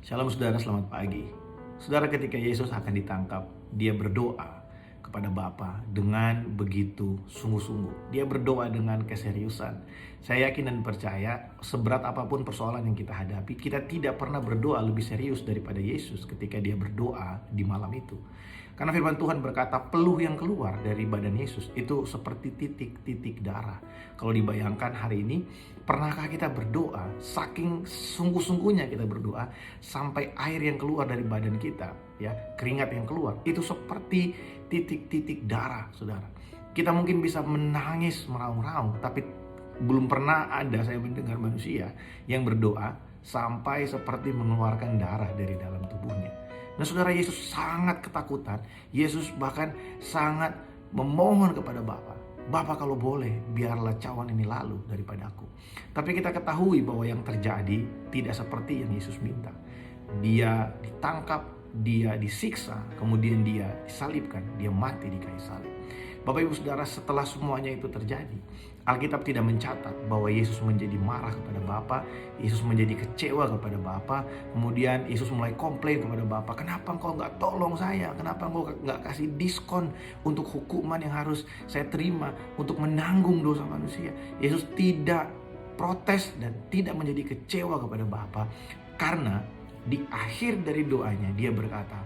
Shalom saudara, selamat pagi. Saudara, ketika Yesus akan ditangkap, dia berdoa kepada Bapa dengan begitu sungguh-sungguh. Dia berdoa dengan keseriusan. Saya yakin dan percaya seberat apapun persoalan yang kita hadapi, kita tidak pernah berdoa lebih serius daripada Yesus ketika dia berdoa di malam itu. Karena firman Tuhan berkata, peluh yang keluar dari badan Yesus itu seperti titik-titik darah. Kalau dibayangkan hari ini, pernahkah kita berdoa, saking sungguh-sungguhnya kita berdoa, sampai air yang keluar dari badan kita, ya, keringat yang keluar, itu seperti titik-titik darah, saudara. Kita mungkin bisa menangis meraung-raung, tapi belum pernah ada saya mendengar manusia yang berdoa sampai seperti mengeluarkan darah dari dalam tubuhnya. Nah saudara, Yesus sangat ketakutan. Yesus bahkan sangat memohon kepada Bapa. Bapa, kalau boleh biarlah cawan ini lalu daripadaku. Tapi kita ketahui bahwa yang terjadi tidak seperti yang Yesus minta. Dia ditangkap, dia disiksa, kemudian dia disalibkan, dia mati di kayu salib. Bapak Ibu Saudara, setelah semuanya itu terjadi, Alkitab tidak mencatat bahwa Yesus menjadi marah kepada Bapa, Yesus menjadi kecewa kepada Bapa, kemudian Yesus mulai komplain kepada Bapa, kenapa engkau nggak tolong saya, kenapa engkau nggak kasih diskon untuk hukuman yang harus saya terima untuk menanggung dosa manusia. Yesus tidak protes dan tidak menjadi kecewa kepada Bapa, karena di akhir dari doanya dia berkata,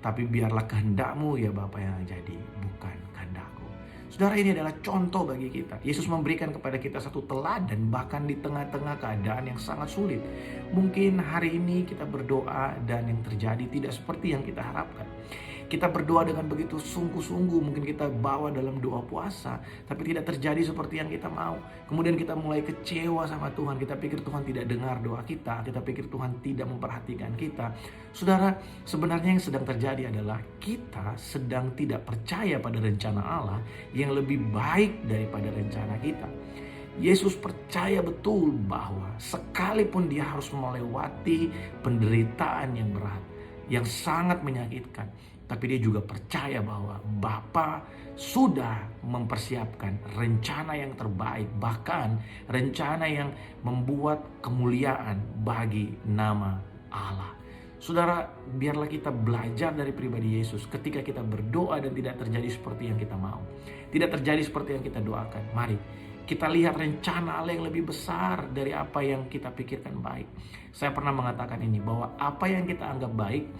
tapi biarlah kehendakmu ya Bapa yang jadi, bukan kehendakku. Saudara, ini adalah contoh bagi kita. Yesus memberikan kepada kita satu teladan bahkan di tengah-tengah keadaan yang sangat sulit. Mungkin hari ini kita berdoa dan yang terjadi tidak seperti yang kita harapkan. Kita berdoa dengan begitu sungguh-sungguh, mungkin kita bawa dalam doa puasa, tapi tidak terjadi seperti yang kita mau. Kemudian kita mulai kecewa sama Tuhan, kita pikir Tuhan tidak dengar doa kita pikir Tuhan tidak memperhatikan kita. Saudara, sebenarnya yang sedang terjadi adalah kita sedang tidak percaya pada rencana Allah yang lebih baik daripada rencana kita. Yesus percaya betul bahwa sekalipun dia harus melewati penderitaan yang berat, yang sangat menyakitkan, tapi dia juga percaya bahwa Bapa sudah mempersiapkan rencana yang terbaik, bahkan rencana yang membuat kemuliaan bagi nama Allah. Saudara, biarlah kita belajar dari pribadi Yesus ketika kita berdoa dan tidak terjadi seperti yang kita mau, tidak terjadi seperti yang kita doakan. Mari kita lihat rencana Allah yang lebih besar dari apa yang kita pikirkan baik. Saya pernah mengatakan ini, bahwa apa yang kita anggap baik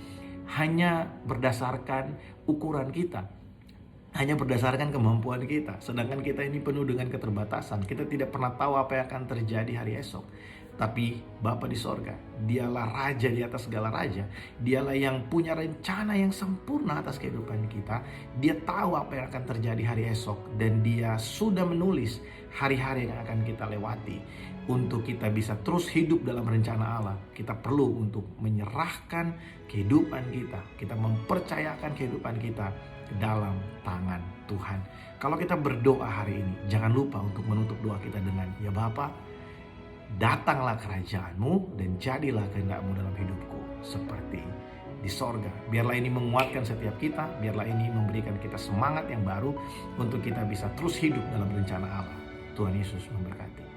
hanya berdasarkan ukuran kita, hanya berdasarkan kemampuan kita. Sedangkan kita ini penuh dengan keterbatasan. Kita tidak pernah tahu apa yang akan terjadi hari esok. Tapi Bapa di sorga, dialah Raja di atas segala raja. Dialah yang punya rencana yang sempurna atas kehidupan kita. Dia tahu apa yang akan terjadi hari esok, dan dia sudah menulis hari-hari yang akan kita lewati. Untuk kita bisa terus hidup dalam rencana Allah, kita perlu untuk menyerahkan kehidupan kita, kita mempercayakan kehidupan kita ke dalam tangan Tuhan. Kalau kita berdoa hari ini, jangan lupa untuk menutup doa kita dengan, ya Bapa, datanglah kerajaanmu dan jadilah kehendakmu dalam hidupku seperti di sorga. Biarlah ini menguatkan setiap kita, biarlah ini memberikan kita semangat yang baru untuk kita bisa terus hidup dalam rencana Allah. Tuhan Yesus memberkati.